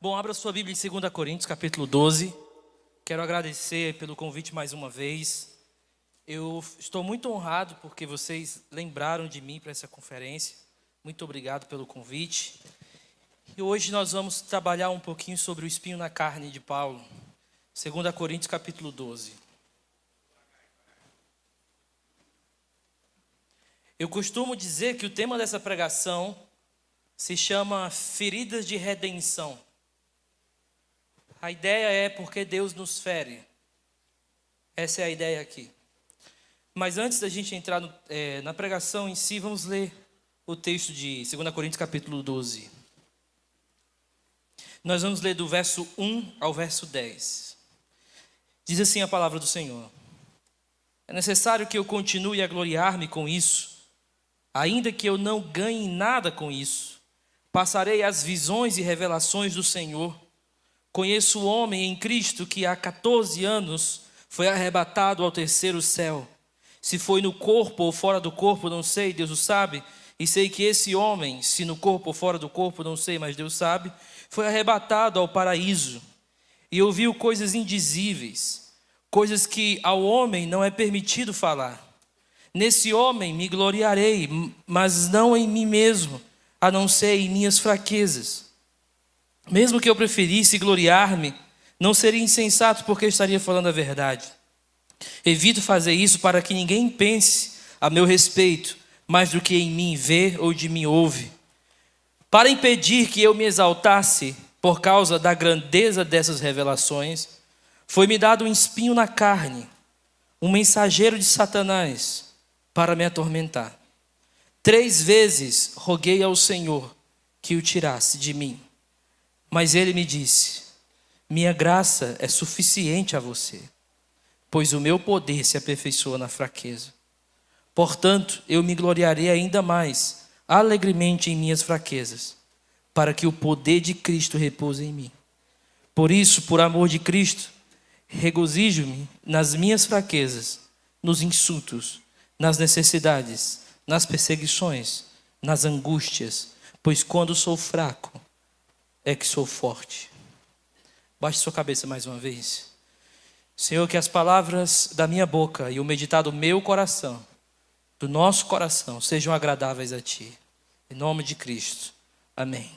Bom, abra sua Bíblia em 2 Coríntios, capítulo 12. Quero agradecer pelo convite mais uma vez. Eu estou muito honrado porque vocês lembraram de mim para essa conferência. Muito obrigado pelo convite. E hoje nós vamos trabalhar um pouquinho sobre o espinho na carne de Paulo. 2 Coríntios, capítulo 12. Eu costumo dizer que o tema dessa pregação se chama Feridas de Redenção. A ideia é porque Deus nos fere. Essa é a ideia aqui. Mas antes da gente entrar na pregação em si, vamos ler o texto de 2 Coríntios capítulo 12. Nós vamos ler do verso 1 ao verso 10. Diz assim a palavra do Senhor: É necessário que eu continue a gloriar-me com isso, ainda que eu não ganhe nada com isso. Passarei as visões e revelações do Senhor. Conheço o homem em Cristo que há 14 anos foi arrebatado ao terceiro céu. Se foi no corpo ou fora do corpo, não sei, Deus o sabe. E sei que esse homem, se no corpo ou fora do corpo, não sei, mas Deus sabe, foi arrebatado ao paraíso. E ouviu coisas indizíveis, coisas que ao homem não é permitido falar. Nesse homem me gloriarei, mas não em mim mesmo, a não ser em minhas fraquezas. Mesmo que eu preferisse gloriar-me, não seria insensato porque estaria falando a verdade. Evito fazer isso para que ninguém pense a meu respeito mais do que em mim vê ou de mim ouve. Para impedir que eu me exaltasse por causa da grandeza dessas revelações, foi-me dado um espinho na carne, um mensageiro de Satanás para me atormentar. 3 vezes roguei ao Senhor que o tirasse de mim. Mas ele me disse: minha graça é suficiente a você, pois o meu poder se aperfeiçoa na fraqueza. Portanto, eu me gloriarei ainda mais, alegremente em minhas fraquezas, para que o poder de Cristo repouse em mim. Por isso, por amor de Cristo, regozijo-me nas minhas fraquezas, nos insultos, nas necessidades, nas perseguições, nas angústias, pois quando sou fraco, é que sou forte. Baixe sua cabeça mais uma vez. Senhor, que as palavras da minha boca e o meditar do meu coração, do nosso coração, sejam agradáveis a Ti. Em nome de Cristo. Amém.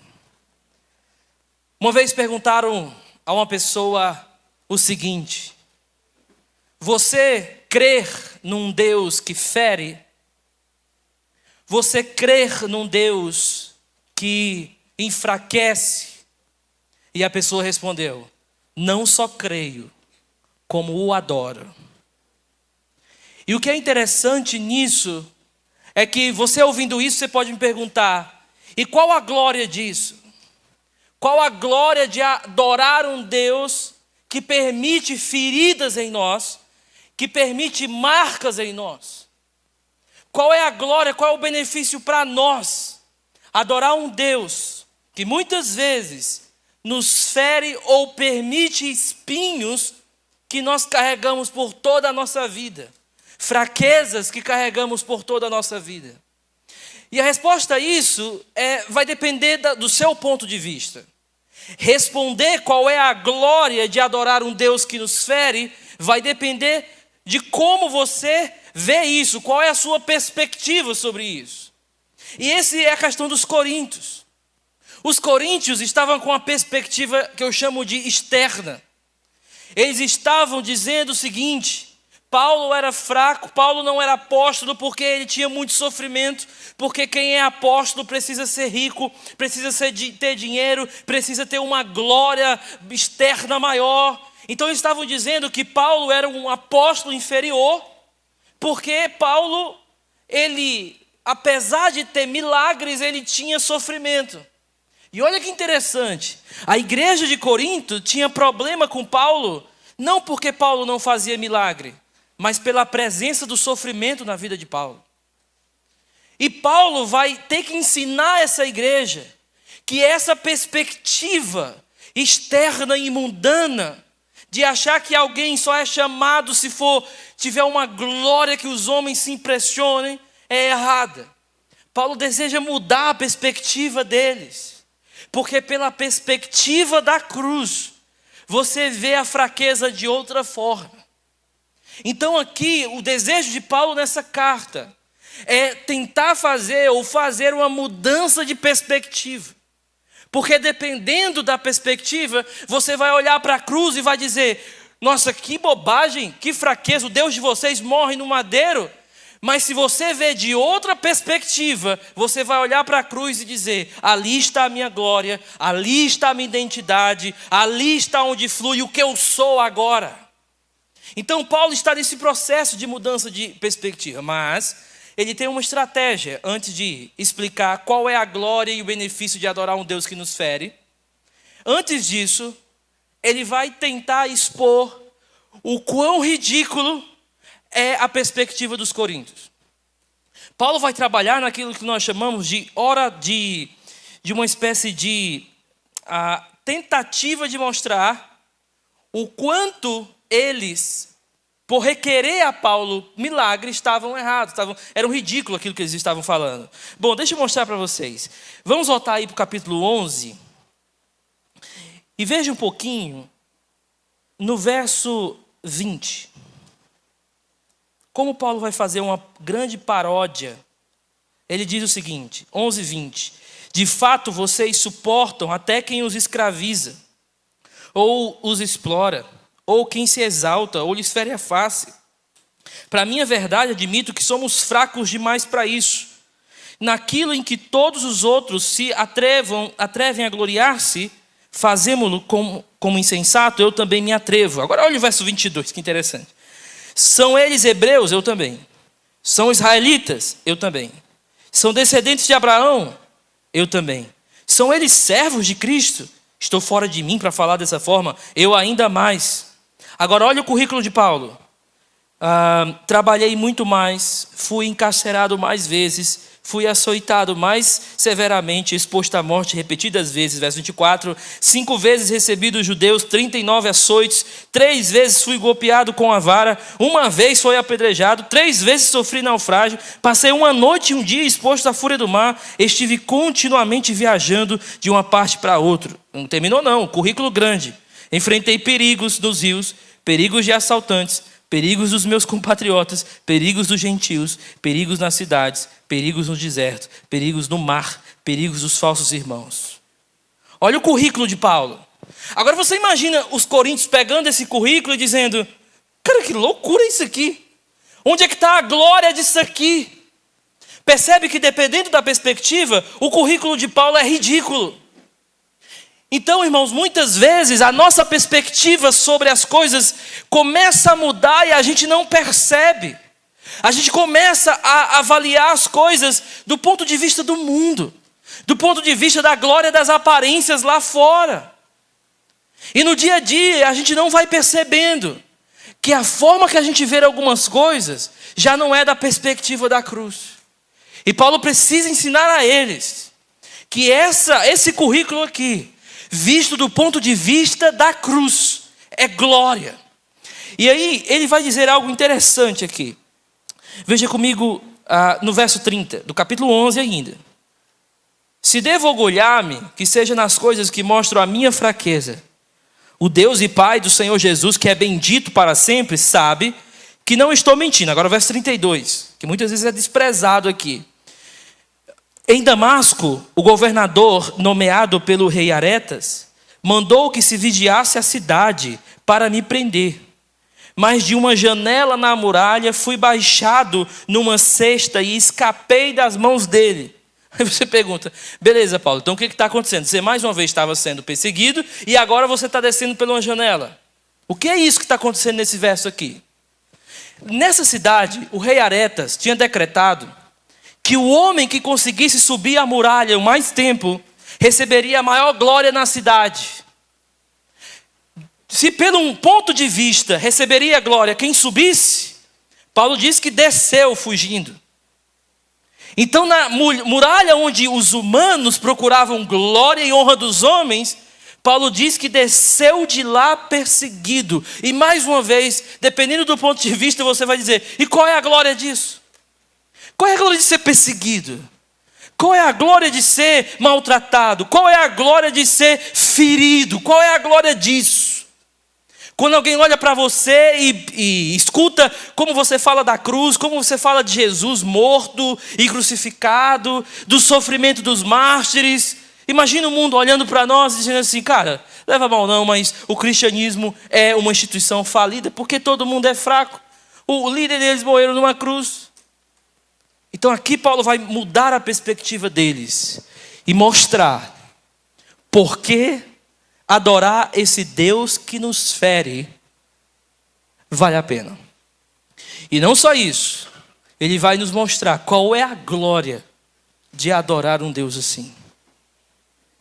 Uma vez perguntaram a uma pessoa o seguinte: você crer num Deus que fere? Você crer num Deus que enfraquece? E a pessoa respondeu: não só creio, como o adoro. E o que é interessante nisso é que você ouvindo isso, você pode me perguntar: e qual a glória disso? Qual a glória de adorar um Deus que permite feridas em nós, que permite marcas em nós? Qual é a glória, qual é o benefício para nós? Adorar um Deus que muitas vezes nos fere ou permite espinhos que nós carregamos por toda a nossa vida. Fraquezas que carregamos por toda a nossa vida. E a resposta a isso vai depender do seu ponto de vista. Responder qual é a glória de adorar um Deus que nos fere vai depender de como você vê isso, qual é a sua perspectiva sobre isso. E essa é a questão dos coríntios. Os coríntios estavam com uma perspectiva que eu chamo de externa. Eles estavam dizendo o seguinte: Paulo era fraco, Paulo não era apóstolo porque ele tinha muito sofrimento, porque quem é apóstolo precisa ser rico, precisa ter dinheiro, precisa ter uma glória externa maior. Então eles estavam dizendo que Paulo era um apóstolo inferior, porque Paulo, ele, apesar de ter milagres, ele tinha sofrimento. E olha que interessante, a igreja de Corinto tinha problema com Paulo, não porque Paulo não fazia milagre, mas pela presença do sofrimento na vida de Paulo. E Paulo vai ter que ensinar essa igreja que essa perspectiva externa e mundana, de achar que alguém só é chamado se tiver uma glória que os homens se impressionem, é errada. Paulo deseja mudar a perspectiva deles. Porque pela perspectiva da cruz, você vê a fraqueza de outra forma. Então aqui, o desejo de Paulo nessa carta é tentar fazer uma mudança de perspectiva. Porque dependendo da perspectiva, você vai olhar para a cruz e vai dizer: nossa, que bobagem, que fraqueza, o Deus de vocês morre no madeiro. Mas se você vê de outra perspectiva, você vai olhar para a cruz e dizer: ali está a minha glória, ali está a minha identidade, ali está onde flui o que eu sou agora. Então Paulo está nesse processo de mudança de perspectiva, mas ele tem uma estratégia antes de explicar qual é a glória e o benefício de adorar um Deus que nos fere. Antes disso, ele vai tentar expor o quão ridículo é a perspectiva dos coríntios. Paulo vai trabalhar naquilo que nós chamamos de uma espécie de tentativa de mostrar o quanto eles, por requerer a Paulo milagres, estavam errados, era um ridículo aquilo que eles estavam falando. Bom, deixa eu mostrar para vocês. Vamos voltar aí para o capítulo 11 e veja um pouquinho no verso 20. Como Paulo vai fazer uma grande paródia. Ele diz o seguinte, 11:20. De fato, vocês suportam até quem os escraviza, ou os explora, ou quem se exalta, ou lhes fere a face. Para mim, a verdade, admito que somos fracos demais para isso. Naquilo em que todos os outros se atrevem a gloriar-se, fazemo-lo como insensato, eu também me atrevo. Agora olha o verso 22, que interessante. São eles hebreus? Eu também. São israelitas? Eu também. São descendentes de Abraão? Eu também. São eles servos de Cristo? Estou fora de mim para falar dessa forma, eu ainda mais. Agora olha o currículo de Paulo. Trabalhei muito mais, fui encarcerado mais vezes, fui açoitado mais severamente, exposto à morte repetidas vezes. Verso 24. 5 vezes recebi dos judeus 39 açoites, 3 vezes fui golpeado com a vara, 1 vez fui apedrejado, 3 vezes sofri naufrágio, passei 1 noite e 1 dia exposto à fúria do mar, estive continuamente viajando de uma parte para outra. Não terminou não, currículo grande. Enfrentei perigos nos rios, perigos de assaltantes, perigos dos meus compatriotas, perigos dos gentios, perigos nas cidades, perigos no deserto, perigos no mar, perigos dos falsos irmãos. Olha o currículo de Paulo. Agora você imagina os coríntios pegando esse currículo e dizendo: cara, que loucura isso aqui. Onde é que está a glória disso aqui? Percebe que dependendo da perspectiva, o currículo de Paulo é ridículo. Então, irmãos, muitas vezes a nossa perspectiva sobre as coisas começa a mudar e a gente não percebe. A gente começa a avaliar as coisas do ponto de vista do mundo, do ponto de vista da glória das aparências lá fora. E no dia a dia a gente não vai percebendo que a forma que a gente vê algumas coisas já não é da perspectiva da cruz. E Paulo precisa ensinar a eles que esse currículo aqui, visto do ponto de vista da cruz, é glória. E aí ele vai dizer algo interessante aqui. Veja comigo no verso 30, do capítulo 11 ainda. Se devo orgulhar-me, que seja nas coisas que mostram a minha fraqueza. O Deus e Pai do Senhor Jesus, que é bendito para sempre, sabe que não estou mentindo. Agora o verso 32, que muitas vezes é desprezado aqui. Em Damasco, o governador, nomeado pelo rei Aretas, mandou que se vigiasse a cidade para me prender. Mas de uma janela na muralha fui baixado numa cesta e escapei das mãos dele. Aí você pergunta: beleza, Paulo, então o que está acontecendo? Você mais uma vez estava sendo perseguido e agora você está descendo por uma janela. O que é isso que está acontecendo nesse verso aqui? Nessa cidade, o rei Aretas tinha decretado que o homem que conseguisse subir a muralha o mais tempo receberia a maior glória na cidade. Se pelo um ponto de vista receberia a glória quem subisse, Paulo diz que desceu fugindo. Então na muralha onde os humanos procuravam glória e honra dos homens, Paulo diz que desceu de lá perseguido. E mais uma vez, dependendo do ponto de vista, você vai dizer: e qual é a glória disso? Qual é a glória de ser perseguido? Qual é a glória de ser maltratado? Qual é a glória de ser ferido? Qual é a glória disso? Quando alguém olha para você e escuta como você fala da cruz, como você fala de Jesus morto e crucificado, do sofrimento dos mártires. Imagina o mundo olhando para nós e dizendo assim, cara, leva mal não, mas o cristianismo é uma instituição falida porque todo mundo é fraco. O líder deles morreram numa cruz. Então aqui Paulo vai mudar a perspectiva deles e mostrar por que adorar esse Deus que nos fere vale a pena. E não só isso, ele vai nos mostrar qual é a glória de adorar um Deus assim.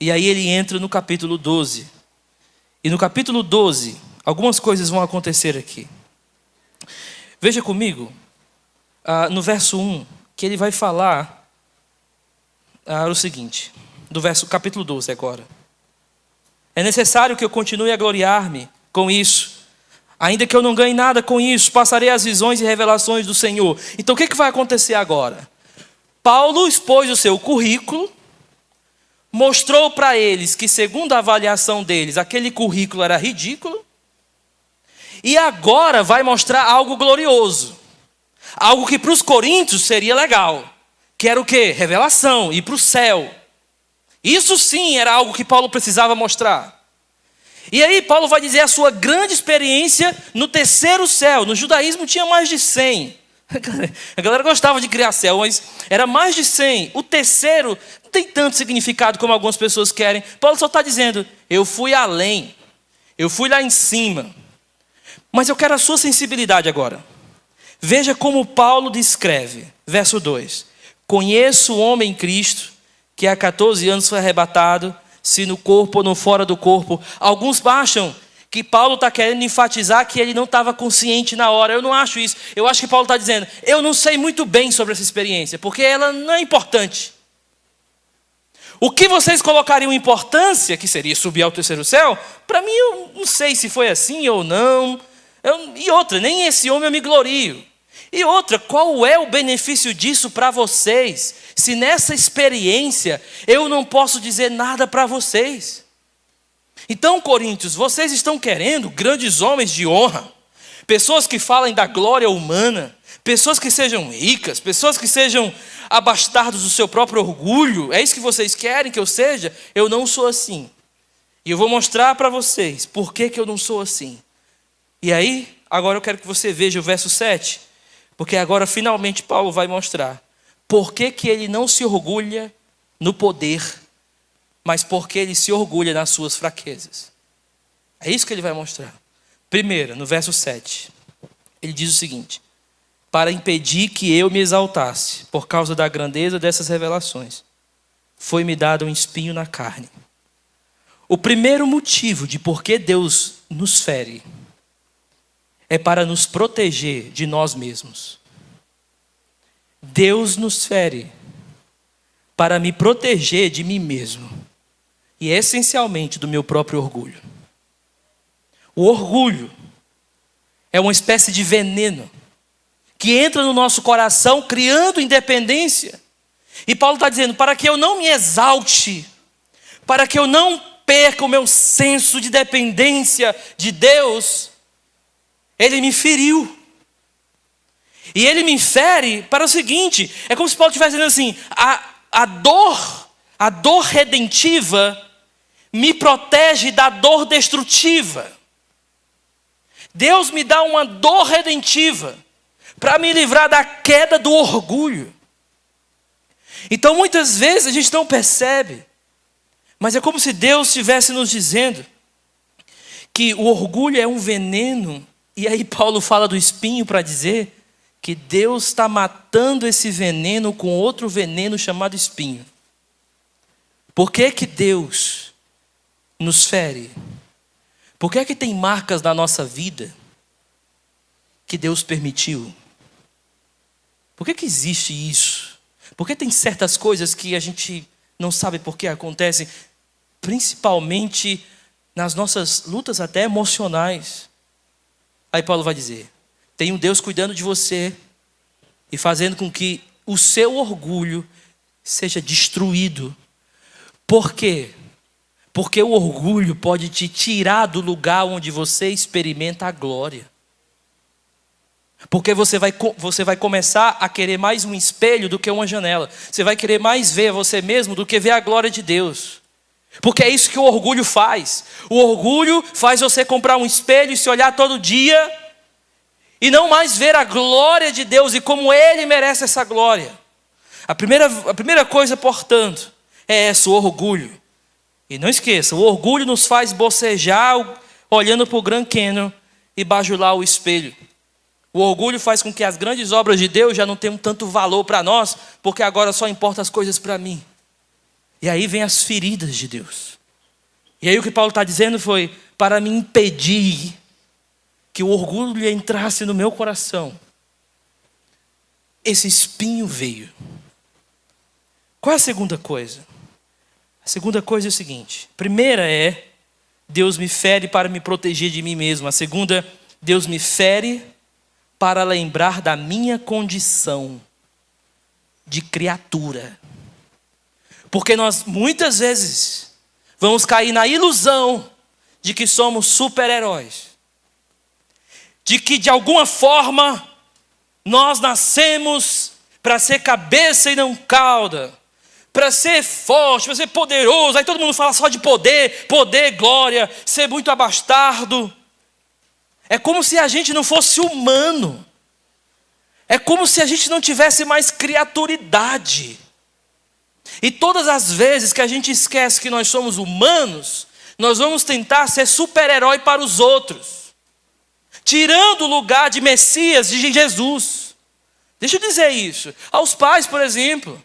E aí ele entra no capítulo 12. E no capítulo 12, algumas coisas vão acontecer aqui. Veja comigo, no verso 1, que ele vai falar o seguinte, capítulo 12 agora. É necessário que eu continue a gloriar-me com isso. Ainda que eu não ganhe nada com isso, passarei as visões e revelações do Senhor. Então o que vai acontecer agora? Paulo expôs o seu currículo, mostrou para eles que, segundo a avaliação deles, aquele currículo era ridículo. E agora vai mostrar algo glorioso. Algo que para os coríntios seria legal. Que era o quê? Revelação, ir para o céu. Isso sim era algo que Paulo precisava mostrar. E aí Paulo vai dizer a sua grande experiência no terceiro céu. No judaísmo tinha mais de 100. A galera gostava de criar céu, mas era mais de 100. O terceiro não tem tanto significado como algumas pessoas querem. Paulo só está dizendo, eu fui além. Eu fui lá em cima. Mas eu quero a sua sensibilidade agora. Veja como Paulo descreve. Verso 2. Conheço o homem em Cristo, que há 14 anos foi arrebatado, se no corpo ou no fora do corpo. Alguns acham que Paulo está querendo enfatizar que ele não estava consciente na hora. Eu não acho isso. Eu acho que Paulo está dizendo, eu não sei muito bem sobre essa experiência, porque ela não é importante. O que vocês colocariam importância, que seria subir ao terceiro céu, para mim eu não sei se foi assim ou não. E outra, nem esse homem eu me glorio. E outra, qual é o benefício disso para vocês, se nessa experiência eu não posso dizer nada para vocês? Então, coríntios, vocês estão querendo grandes homens de honra, pessoas que falem da glória humana, pessoas que sejam ricas, pessoas que sejam abastados do seu próprio orgulho. É isso que vocês querem que eu seja? Eu não sou assim. E eu vou mostrar para vocês por que eu não sou assim. E aí, agora eu quero que você veja o verso 7, porque agora finalmente Paulo vai mostrar por que ele não se orgulha no poder, mas porque ele se orgulha nas suas fraquezas. É isso que ele vai mostrar. Primeiro, no verso 7, ele diz o seguinte: para impedir que eu me exaltasse por causa da grandeza dessas revelações, foi-me dado um espinho na carne. O primeiro motivo de por que Deus nos fere é para nos proteger de nós mesmos. Deus nos fere para me proteger de mim mesmo. E essencialmente do meu próprio orgulho. O orgulho é uma espécie de veneno que entra no nosso coração criando independência. E Paulo está dizendo, para que eu não me exalte, para que eu não perca o meu senso de dependência de Deus, ele me feriu. E ele me fere para o seguinte, é como se Paulo estivesse dizendo assim, a dor redentiva me protege da dor destrutiva. Deus me dá uma dor redentiva para me livrar da queda do orgulho. Então muitas vezes a gente não percebe, mas é como se Deus estivesse nos dizendo que o orgulho é um veneno. E aí Paulo fala do espinho para dizer que Deus está matando esse veneno com outro veneno chamado espinho. Por que Deus nos fere? Por que tem marcas na nossa vida que Deus permitiu? Por que existe isso? Por que tem certas coisas que a gente não sabe por que acontecem? Principalmente nas nossas lutas até emocionais. Aí Paulo vai dizer, tem um Deus cuidando de você e fazendo com que o seu orgulho seja destruído. Por quê? Porque o orgulho pode te tirar do lugar onde você experimenta a glória. Porque você vai começar a querer mais um espelho do que uma janela. Você vai querer mais ver você mesmo do que ver a glória de Deus. Porque é isso que o orgulho faz. O orgulho faz você comprar um espelho e se olhar todo dia e não mais ver a glória de Deus e como Ele merece essa glória. A primeira coisa, portanto, é essa, o orgulho. E não esqueça, o orgulho nos faz bocejar olhando para o Grand Canyon e bajular o espelho. O orgulho faz com que as grandes obras de Deus já não tenham tanto valor para nós, porque agora só importam as coisas para mim. E aí vem as feridas de Deus. E aí o que Paulo está dizendo foi, para me impedir que o orgulho entrasse no meu coração, esse espinho veio. Qual é a segunda coisa? A segunda coisa é o seguinte. A primeira é, Deus me fere para me proteger de mim mesmo. A segunda, Deus me fere para lembrar da minha condição de criatura. Porque nós muitas vezes vamos cair na ilusão de que somos super-heróis. De que de alguma forma nós nascemos para ser cabeça e não cauda. Para ser forte, para ser poderoso. Aí todo mundo fala só de poder, glória, ser muito abastardo. É como se a gente não fosse humano. É como se a gente não tivesse mais criaturidade. E todas as vezes que a gente esquece que nós somos humanos, nós vamos tentar ser super-herói para os outros, tirando o lugar de Messias, de Jesus. Deixa eu dizer isso. Aos pais, por exemplo,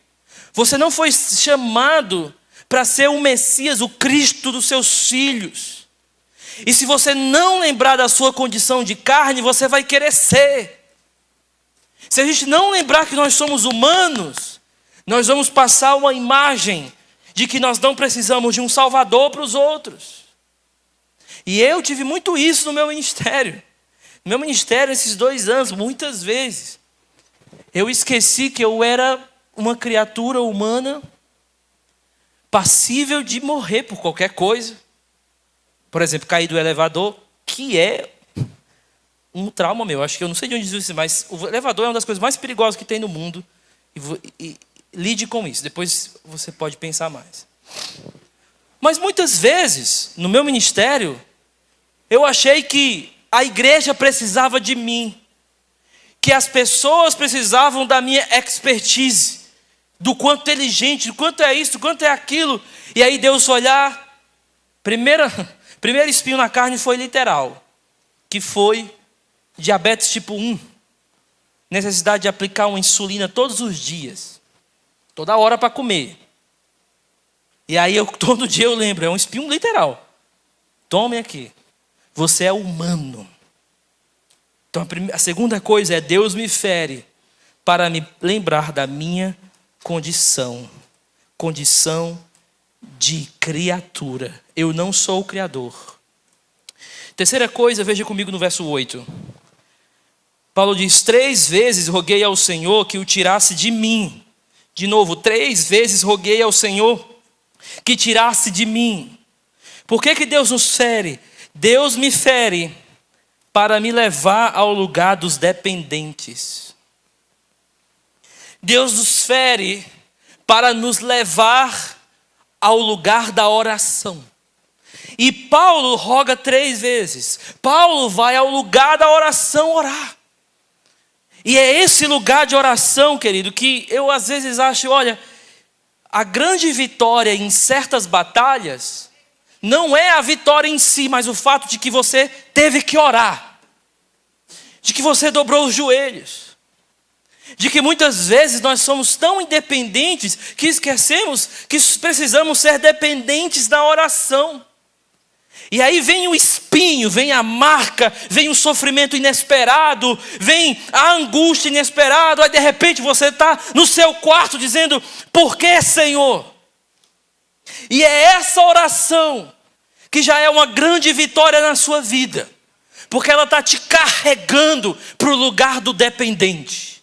você não foi chamado para ser o Messias, o Cristo dos seus filhos. E se você não lembrar da sua condição de carne, você vai querer ser. Se a gente não lembrar que nós somos humanos, nós vamos passar uma imagem de que nós não precisamos de um Salvador para os outros. E eu tive muito isso no meu ministério. No meu ministério, esses 2 anos, muitas vezes, eu esqueci que eu era uma criatura humana passível de morrer por qualquer coisa. Por exemplo, cair do elevador, que é um trauma meu. Acho que eu não sei de onde diz isso, mas o elevador é uma das coisas mais perigosas que tem no mundo. E lide com isso. Depois você pode pensar mais. Mas muitas vezes, no meu ministério, eu achei que a igreja precisava de mim. Que as pessoas precisavam da minha expertise. Do quanto inteligente, do quanto é isso, do quanto é aquilo. E aí Deus olhar, primeiro espinho na carne foi literal. Que foi diabetes tipo 1. Necessidade de aplicar uma insulina todos os dias. Toda hora para comer. E aí todo dia eu lembro, é um espinho literal. Tome aqui. Você é humano. Então a segunda coisa é, Deus me fere para me lembrar da minha condição de criatura. Eu não sou o Criador. Terceira coisa, veja comigo no verso 8. Paulo diz, 3 vezes roguei ao Senhor que o tirasse de mim. De novo, 3 vezes roguei ao Senhor que tirasse de mim. Por que Deus nos fere? Deus me fere para me levar ao lugar dos dependentes. Deus nos fere para nos levar ao lugar da oração. E Paulo roga 3 vezes. Paulo vai ao lugar da oração orar. E é esse lugar de oração, querido, que eu às vezes acho, olha, a grande vitória em certas batalhas não é a vitória em si, mas o fato de que você teve que orar. De que você dobrou os joelhos. De que muitas vezes nós somos tão independentes que esquecemos que precisamos ser dependentes da oração. E aí vem o espinho, vem a marca, vem o sofrimento inesperado, vem a angústia inesperada. Aí de repente você está no seu quarto dizendo, por que, Senhor? E é essa oração que já é uma grande vitória na sua vida. Porque ela está te carregando para o lugar do dependente.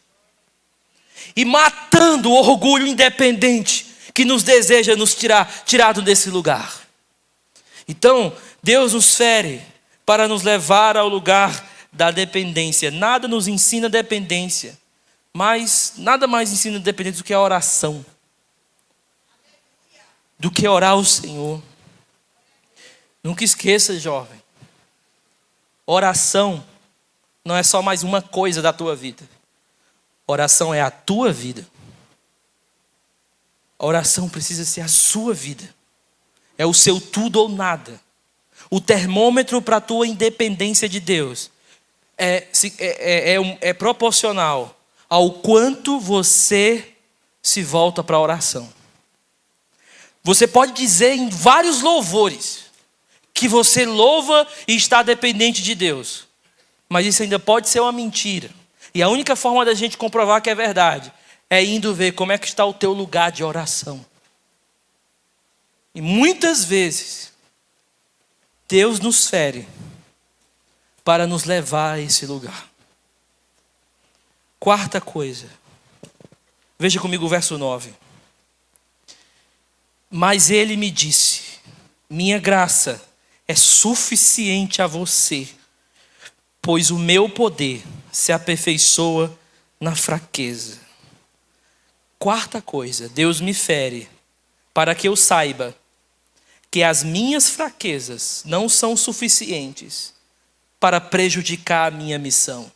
e matando o orgulho independente que nos deseja nos tirado desse lugar. Então, Deus nos fere para nos levar ao lugar da dependência. Nada nos ensina dependência, mas nada mais ensina dependência do que a oração, do que orar ao Senhor. Nunca esqueça, jovem, oração não é só mais uma coisa da tua vida. Oração é a tua vida. A oração precisa ser a sua vida. É o seu tudo ou nada. O termômetro para a tua independência de Deus é proporcional ao quanto você se volta para a oração. Você pode dizer em vários louvores que você louva e está dependente de Deus, mas isso ainda pode ser uma mentira. E a única forma da gente comprovar que é verdade é indo ver como é que está o teu lugar de oração. E muitas vezes Deus nos fere para nos levar a esse lugar. Quarta coisa. Veja comigo o verso 9. Mas ele me disse: minha graça é suficiente a você, pois o meu poder se aperfeiçoa na fraqueza. Quarta coisa, Deus me fere para que eu saiba que as minhas fraquezas não são suficientes para prejudicar a minha missão.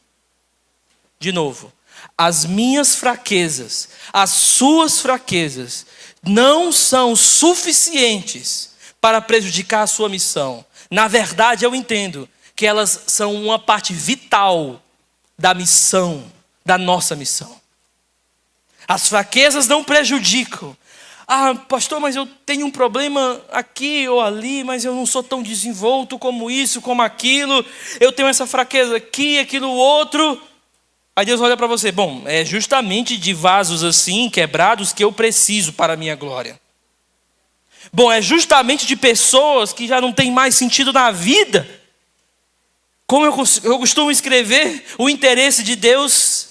De novo, as minhas fraquezas, as suas fraquezas, não são suficientes para prejudicar a sua missão. Na verdade, eu entendo que elas são uma parte vital da missão, da nossa missão. As fraquezas não prejudicam. Ah, pastor, mas eu tenho um problema aqui ou ali, mas eu não sou tão desenvolto como isso, como aquilo. Eu tenho essa fraqueza aqui, aquilo outro. Aí Deus olha para você: bom, é justamente de vasos assim, quebrados, que eu preciso para a minha glória. Bom, é justamente de pessoas que já não têm mais sentido na vida. Como eu costumo escrever, o interesse de Deus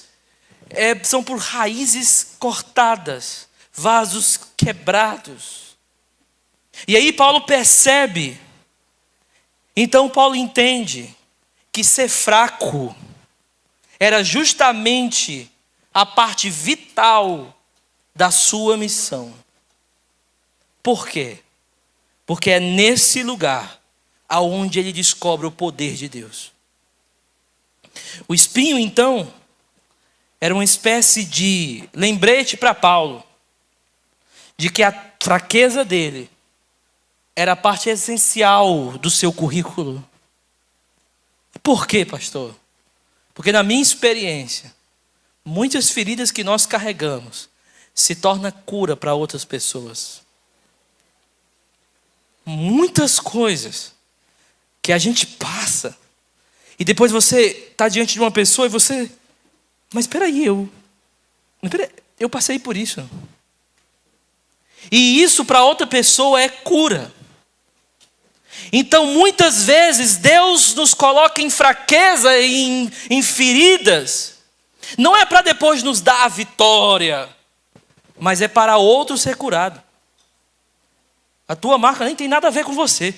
são por raízes cortadas, vasos quebrados. E aí Paulo percebe. Então Paulo entende que ser fraco era justamente a parte vital da sua missão. Por quê? Porque é nesse lugar aonde ele descobre o poder de Deus. O espinho, então, era uma espécie de lembrete para Paulo de que a fraqueza dele era a parte essencial do seu currículo. Por quê, pastor? Porque na minha experiência, muitas feridas que nós carregamos se tornam cura para outras pessoas. Muitas coisas que a gente passa e depois você está diante de uma pessoa e você... Mas espera aí, eu passei por isso. E isso para outra pessoa é cura. Então muitas vezes Deus nos coloca em fraqueza, em feridas. Não é para depois nos dar a vitória, mas é para outro ser curado. A tua marca nem tem nada a ver com você.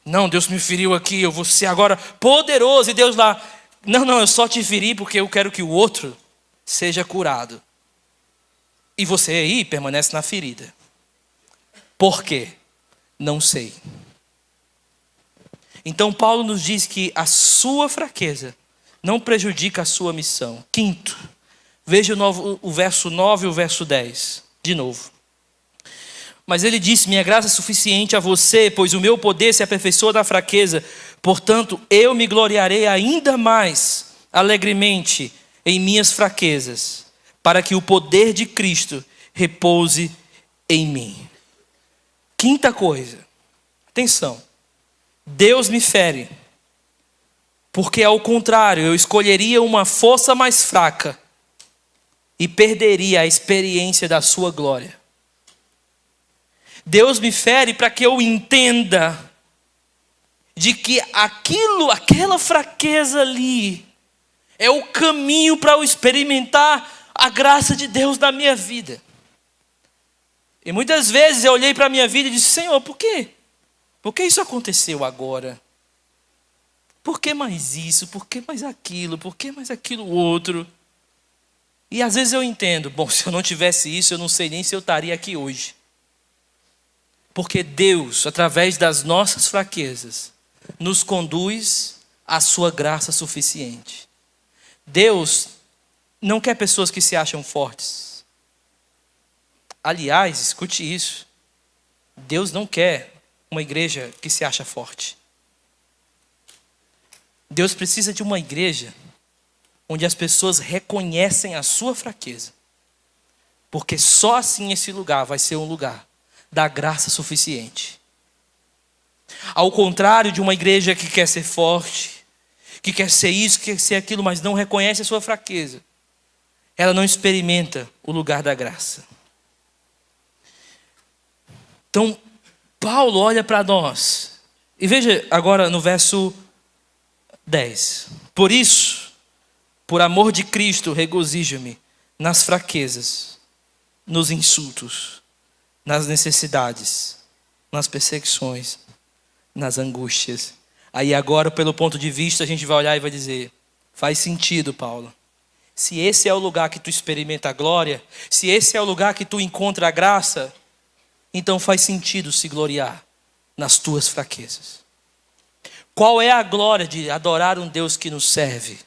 Não, Deus me feriu aqui, eu vou ser agora poderoso. E Deus lá: não, eu só te feri porque eu quero que o outro seja curado. E você aí permanece na ferida. Por quê? Não sei. Então Paulo nos diz que a sua fraqueza não prejudica a sua missão. Quinto, veja o verso 9 e o verso 10. De novo. Mas ele disse: minha graça é suficiente a você, pois o meu poder se aperfeiçoa na fraqueza. Portanto, eu me gloriarei ainda mais alegremente em minhas fraquezas, para que o poder de Cristo repouse em mim. Quinta coisa, atenção. Deus me fere, porque ao contrário, eu escolheria uma força mais fraca e perderia a experiência da sua glória. Deus me fere para que eu entenda de que aquela fraqueza ali é o caminho para eu experimentar a graça de Deus na minha vida. E muitas vezes eu olhei para a minha vida e disse: Senhor, por quê? Por que isso aconteceu agora? Por que mais isso? Por que mais aquilo? Por que mais aquilo outro? E às vezes eu entendo, bom, se eu não tivesse isso, eu não sei nem se eu estaria aqui hoje. Porque Deus, através das nossas fraquezas, nos conduz à sua graça suficiente. Deus não quer pessoas que se acham fortes. Aliás, escute isso. Deus não quer uma igreja que se acha forte. Deus precisa de uma igreja onde as pessoas reconhecem a sua fraqueza. Porque só assim esse lugar vai ser um lugar da graça suficiente. Ao contrário de uma igreja que quer ser forte, que quer ser isso, que quer ser aquilo, mas não reconhece a sua fraqueza, ela não experimenta o lugar da graça. Então, Paulo olha para nós, e veja agora no verso 10. Por isso, por amor de Cristo, regozijo-me nas fraquezas, nos insultos, nas necessidades, nas perseguições, nas angústias. Aí agora, pelo ponto de vista, a gente vai olhar e vai dizer: faz sentido, Paulo. Se esse é o lugar que tu experimenta a glória, se esse é o lugar que tu encontra a graça, então faz sentido se gloriar nas tuas fraquezas. Qual é a glória de adorar um Deus que nos serve?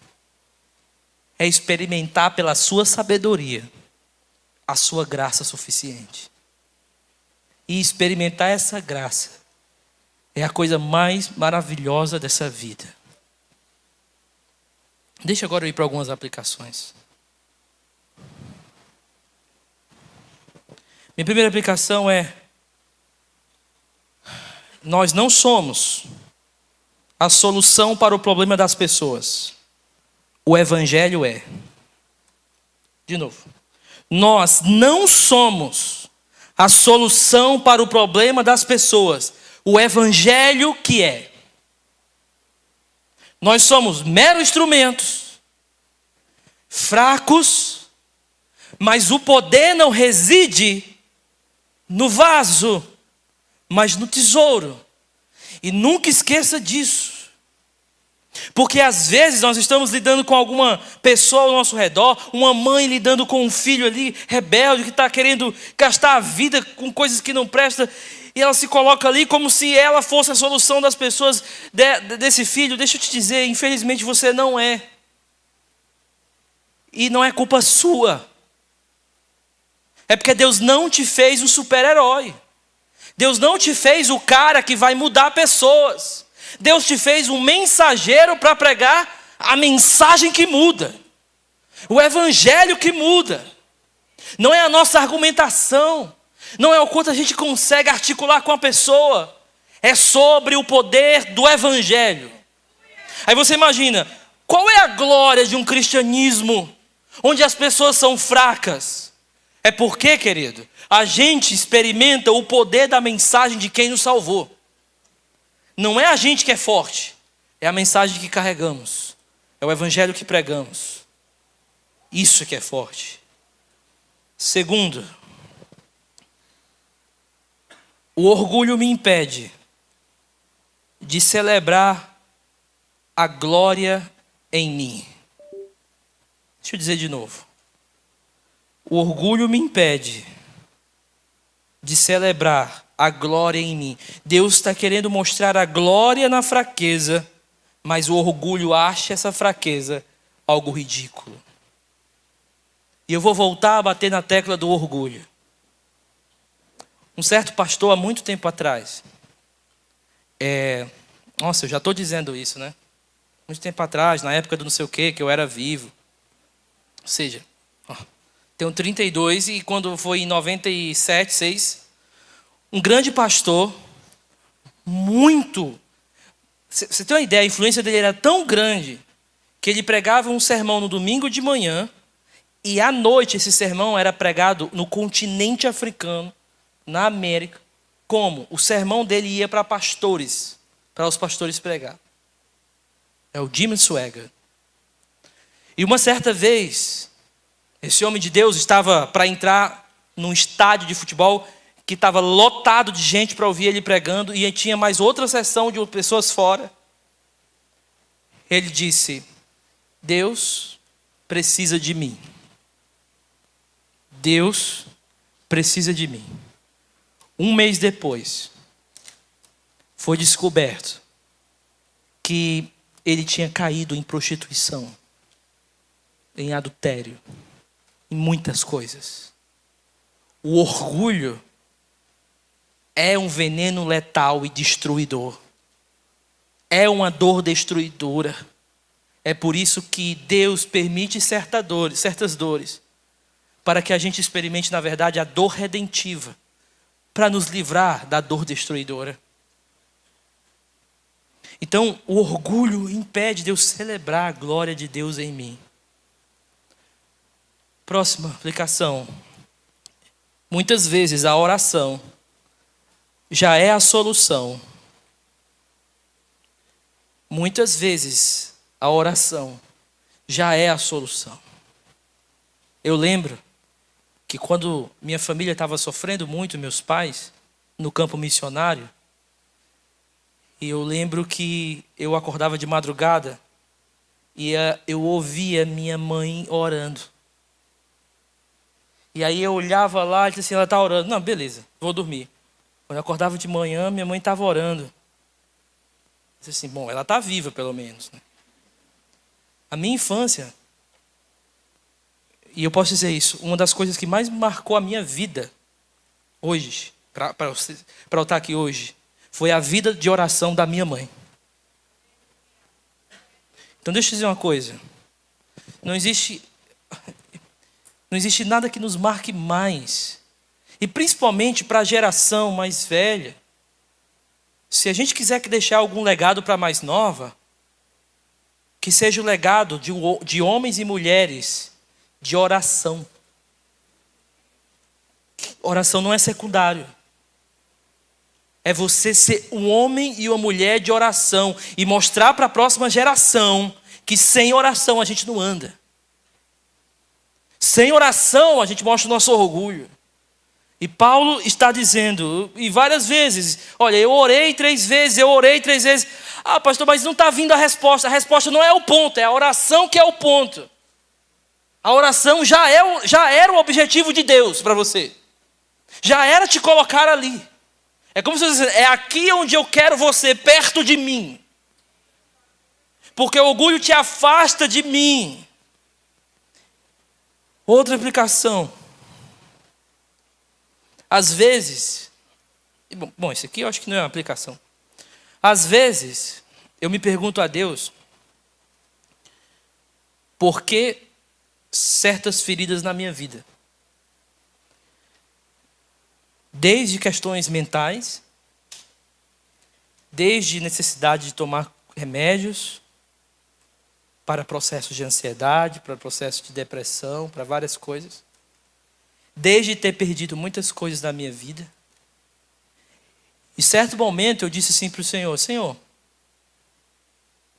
É experimentar pela sua sabedoria a sua graça suficiente. E experimentar essa graça é a coisa mais maravilhosa dessa vida. Deixa agora eu ir para algumas aplicações. Minha primeira aplicação é: nós não somos a solução para o problema das pessoas. O Evangelho é. De novo. Nós não somos a solução para o problema das pessoas. O Evangelho que é. Nós somos meros instrumentos, fracos, mas o poder não reside no vaso, mas no tesouro. E nunca esqueça disso. Porque às vezes nós estamos lidando com alguma pessoa ao nosso redor, uma mãe lidando com um filho ali rebelde que está querendo gastar a vida com coisas que não prestam, e ela se coloca ali como se ela fosse a solução das pessoas desse filho. Deixa eu te dizer, infelizmente você não é. E não é culpa sua. É porque Deus não te fez um super-herói. Deus não te fez o cara que vai mudar pessoas. Deus te fez um mensageiro para pregar a mensagem que muda. O Evangelho que muda. Não é a nossa argumentação. Não é o quanto a gente consegue articular com a pessoa. É sobre o poder do Evangelho. Aí você imagina, qual é a glória de um cristianismo onde as pessoas são fracas? É porque, querido, a gente experimenta o poder da mensagem de quem nos salvou. Não é a gente que é forte, é a mensagem que carregamos, é o Evangelho que pregamos. Isso que é forte. Segundo, o orgulho me impede de celebrar a glória em mim. Deixa eu dizer de novo. O orgulho me impede de celebrar a glória em mim. Deus está querendo mostrar a glória na fraqueza, mas o orgulho acha essa fraqueza algo ridículo. E eu vou voltar a bater na tecla do orgulho. Um certo pastor, há muito tempo atrás, nossa, eu já estou dizendo isso, né? Muito tempo atrás, na época do não sei o quê, que eu era vivo. Ou seja, tenho 32 e quando foi em 97, 6, um grande pastor, muito... Você tem uma ideia, a influência dele era tão grande que ele pregava um sermão no domingo de manhã e à noite esse sermão era pregado no continente africano, na América. Como? O sermão dele ia para pastores, para os pastores pregar. É o Jim Swaggart. E uma certa vez, Esse homem de Deus estava para entrar num estádio de futebol que estava lotado de gente para ouvir ele pregando, e tinha mais outra sessão de pessoas fora. Ele disse: Deus precisa de mim. Deus precisa de mim. Um mês depois, foi descoberto que ele tinha caído em prostituição, em adultério, em muitas coisas. O orgulho é um veneno letal e destruidor. É uma dor destruidora. É por isso que Deus permite certas dores, para que a gente experimente, na verdade, a dor redentiva, para nos livrar da dor destruidora. Então, o orgulho impede de eu celebrar a glória de Deus em mim. Próxima aplicação. Muitas vezes a oração já é a solução. Muitas vezes a oração já é a solução. Eu lembro que quando minha família estava sofrendo muito, meus pais, no campo missionário, e eu lembro que eu acordava de madrugada e eu ouvia minha mãe orando. E aí eu olhava lá e disse assim: ela está orando. Não, beleza, vou dormir. Quando eu acordava de manhã, minha mãe estava orando. Eu disse assim: bom, ela está viva pelo menos, né? A minha infância, e eu posso dizer isso, uma das coisas que mais marcou a minha vida hoje, para eu estar aqui hoje, foi a vida de oração da minha mãe. Então deixa eu dizer uma coisa. Não existe nada que nos marque mais. E principalmente para a geração mais velha. Se a gente quiser deixar algum legado para a mais nova, que seja o legado de homens e mulheres de oração. Oração não é secundário. É você ser um homem e uma mulher de oração e mostrar para a próxima geração que sem oração a gente não anda. Sem oração a gente mostra o nosso orgulho. E Paulo está dizendo, e várias vezes: olha, eu orei 3 vezes, eu orei 3 vezes. Ah, pastor, mas não está vindo a resposta. A resposta não é o ponto, é a oração que é o ponto. A oração já era o objetivo de Deus para você. Já era te colocar ali. É como se você dissesse: é aqui onde eu quero você, perto de mim. Porque o orgulho te afasta de mim. Outra aplicação. Às vezes, bom, esse aqui eu acho que não é uma aplicação. Às vezes, eu me pergunto a Deus, por que certas feridas na minha vida? Desde questões mentais, desde necessidade de tomar remédios para processos de ansiedade, para processos de depressão, para várias coisas. Desde ter perdido muitas coisas da minha vida. Em certo momento eu disse assim para o Senhor: Senhor,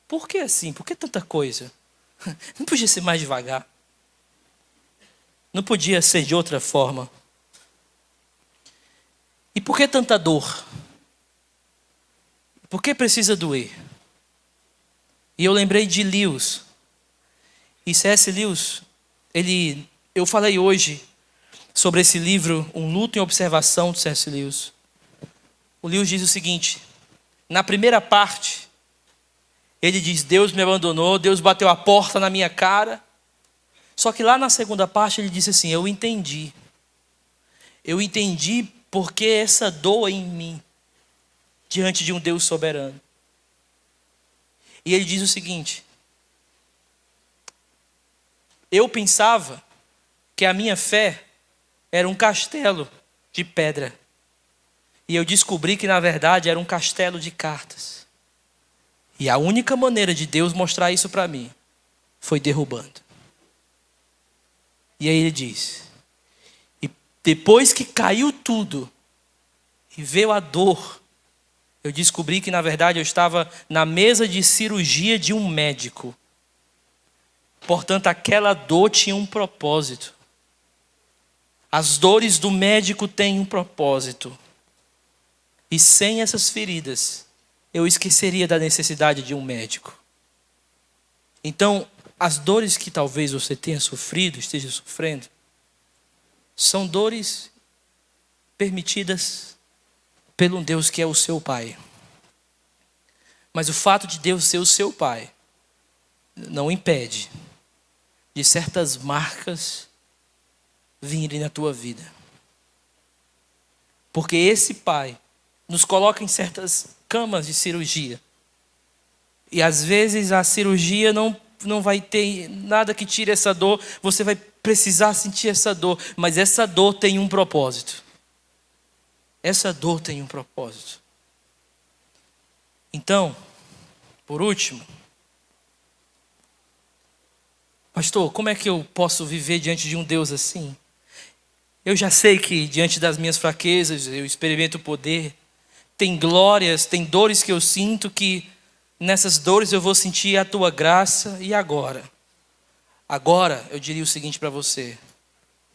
por que assim? Por que tanta coisa? Não podia ser mais devagar? Não podia ser de outra forma? E por que tanta dor? Por que precisa doer? E eu lembrei de Lewis. E C.S. Lewis, eu falei hoje sobre esse livro, Um Luto em Observação, de C.S. Lewis. O Lewis diz o seguinte: na primeira parte, ele diz: Deus me abandonou, Deus bateu a porta na minha cara. Só que lá na segunda parte ele disse assim: eu entendi. Eu entendi porque essa dor em mim, diante de um Deus soberano. E ele diz o seguinte: eu pensava que a minha fé era um castelo de pedra. E eu descobri que na verdade era um castelo de cartas. E a única maneira de Deus mostrar isso para mim foi derrubando. E aí ele diz: e depois que caiu tudo e veio a dor, eu descobri que na verdade eu estava na mesa de cirurgia de um médico. Portanto, aquela dor tinha um propósito. As dores do médico têm um propósito. E sem essas feridas, eu esqueceria da necessidade de um médico. Então, as dores que talvez você tenha sofrido, esteja sofrendo, são dores permitidas pelo Deus que é o seu Pai. Mas o fato de Deus ser o seu Pai não impede de certas marcas virem na tua vida. Porque esse Pai nos coloca em certas camas de cirurgia. E às vezes a cirurgia não vai ter nada que tire essa dor. Você vai precisar sentir essa dor. Mas essa dor tem um propósito. Essa dor tem um propósito. Então, por último, pastor, como é que eu posso viver diante de um Deus assim? Eu já sei que diante das minhas fraquezas eu experimento o poder. Tem glórias, tem dores que eu sinto que nessas dores eu vou sentir a tua graça. E agora? Agora eu diria o seguinte para você: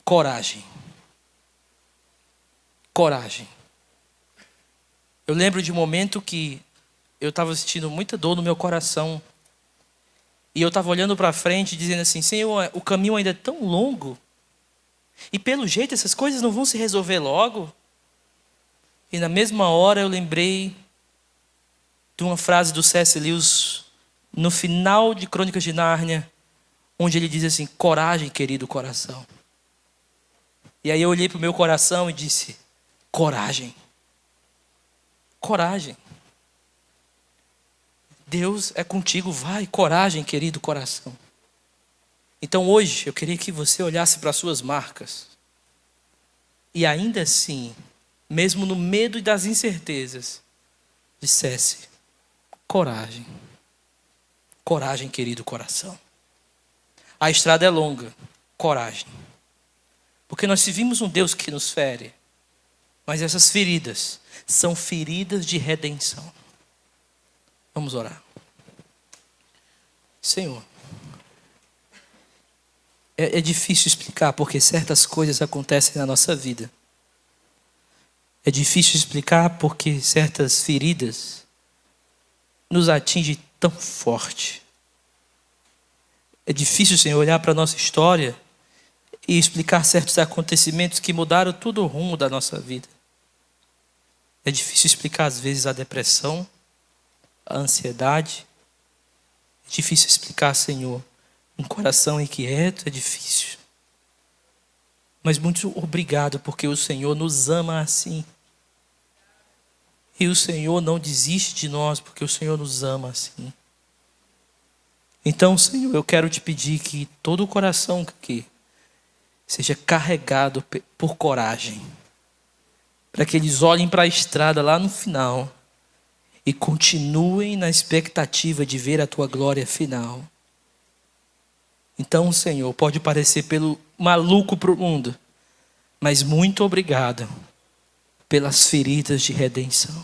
coragem. Coragem. Eu lembro de um momento que eu estava sentindo muita dor no meu coração. E eu estava olhando para frente dizendo assim: Senhor, o caminho ainda é tão longo. E pelo jeito essas coisas não vão se resolver logo. E na mesma hora eu lembrei de uma frase do C.S. Lewis no final de Crônicas de Nárnia, onde ele diz assim: coragem, querido coração. E aí eu olhei para o meu coração e disse: coragem. Coragem. Deus é contigo, vai, coragem, querido coração. Então hoje eu queria que você olhasse para as suas marcas. E ainda assim, mesmo no medo e das incertezas, dissesse: coragem. Coragem, querido coração. A estrada é longa, coragem. Porque nós servimos um Deus que nos fere. Mas essas feridas são feridas de redenção. Vamos orar. Senhor, é difícil explicar porque certas coisas acontecem na nossa vida. É difícil explicar porque certas feridas nos atingem tão forte. É difícil, Senhor, olhar para a nossa história e explicar certos acontecimentos que mudaram todo o rumo da nossa vida. É difícil explicar, às vezes, a depressão, a ansiedade. É difícil explicar, Senhor, um coração inquieto. É difícil. Mas muito obrigado, porque o Senhor nos ama assim. E o Senhor não desiste de nós, porque o Senhor nos ama assim. Então, Senhor, eu quero te pedir que todo o coração aqui seja carregado por coragem. Para que eles olhem para a estrada lá no final e continuem na expectativa de ver a tua glória final. Então, Senhor, pode parecer pelo maluco para o mundo, mas muito obrigado pelas feridas de redenção.